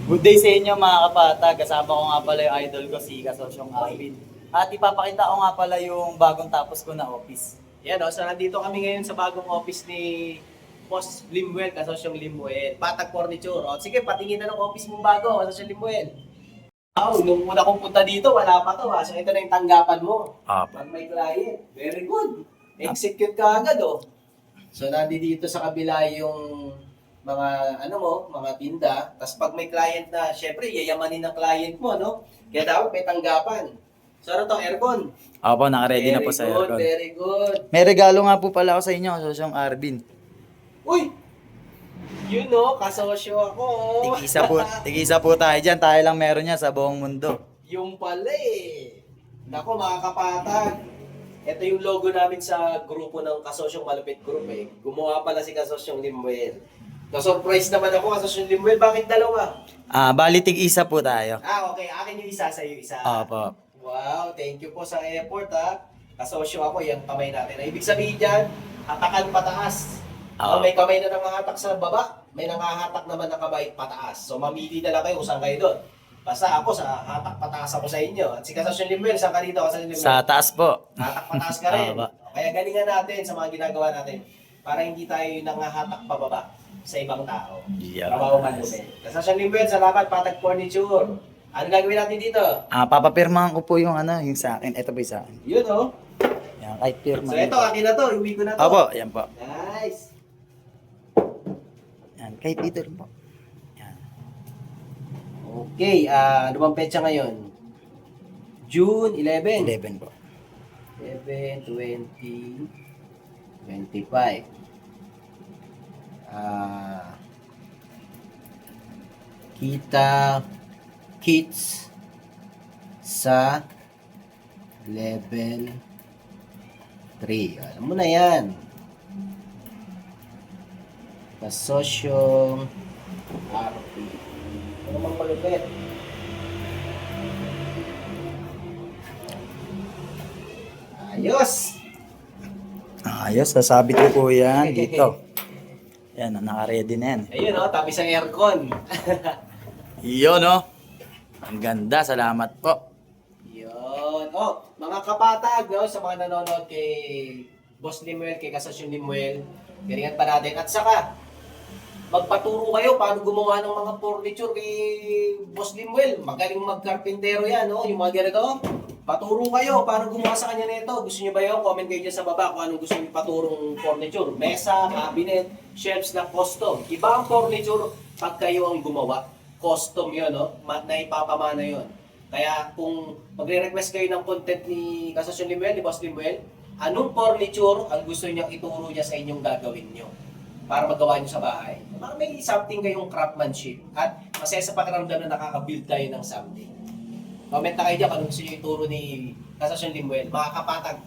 Good day sa inyo mga kapatag. Kasama ko nga pala yung idol ko, si Kasosyong Alvin. At ipapakita ko nga pala yung bagong tapos ko na office. Yan o, so nandito kami ngayon sa bagong office ni Boss Limuel, Kasosyong Limuel. Patag Furniture. O, sige, patingin na ng office mong bago, Kasosyong Limuel. Wow, nung una kong punta dito, wala pa to ha. So ito na yung tanggapan mo. Pag may client, very good. Execute ka agad o. So nandito sa kabila yung mga mga tinda. Tapos pag may client na, syempre, yayamanin ng client mo, no? Kaya dapat may tanggapan. So ano to, aircon? Opo, naka-ready na po sa aircon. Very good. May regalo nga po pala ako sa inyo, Kasosyong Arvin. Uy! You know, kasosyo ako. Tig-isa po tayo dyan. Tayo lang meron niya sa buong mundo. Yung pala eh. Nako mga kapatag. Ito yung logo namin sa grupo ng Kasosyong Malupit Group eh. Gumawa pala si Kasosyong Limuel. Na-surprise naman ako, Kasosyong Limuel. Bakit dalawa? Bali tig-isa po tayo. Okay. Akin yung isa, sa'yo isa. Opo. Wow, thank you po sa effort ha. Kasosyo ako, yung kamay natin. Ibig sabihin dyan, hatakan pataas. May kamay na nangahatak sa baba, may nangahatak naman na kamay pataas. So mamili na lang kayo kung saan kayo doon. Basta ako sa hatak pataas ako sa inyo. At si Kasosyong Limuel, saan ka dito? Sa taas po. Hatak pataas ka rin. Opo. Kaya galingan natin sa mga ginagawa natin para hindi tayo nangahatak pababa sa ibang tao. Yeah. Trabaho malupit. Kasosyong Limuel, salamat, Patag Furniture. Ano gagawin natin dito? Papapirmahan ko po yung yung sa akin. Ito po yung sa akin. Yun oh. Yan, kahit pirma. So ito, akin na to. Iuwi ko na to. Opo, yan po. Nice. Yan, kahit dito rin po. Yan. Okay, ano bang petsa ngayon? June 11. 11 po. 11, 20, 25. Kita kits sa level 3. Alam mo na yan. Kasosyong RP. Ano mang malupit? Ayos! Ayos, sasabit ko po yan dito. Yan, naka-ready na yan. Ayun tabi sa aircon. Yun ang ganda, salamat po. Yun. Mga kapatag, sa mga nanonood kay Boss Limuel, kay Kasosyong Limuel, galingan pa natin. At saka, magpaturo kayo paano gumawa ng mga furniture kay Boss Limuel. Magaling magkarpintero yan, yung mga ganito. Paturo kayo paano gumawa sa kanya nito. Gusto niyo ba yun? Comment kayo dyan sa baba kung anong gusto niyo paturong furniture. Mesa, cabinet, shelves na custom. Iba ang furniture pag kayo ang gumawa. Custom yun, na ipapamana yun. Kaya kung magre-request kayo ng content ni Kasosyong Limuel, ni Boss Limuel, anong furniture ang gusto niyang ituro niya sa inyong gagawin niyo para magawa niyo sa bahay? May something kayong craftsmanship at masaya sa pakiramdam na nakaka-build tayo ng something. Comment na kayo dyan kung gusto niyo ituro ni Kasosyong Limuel. Mga kapatag,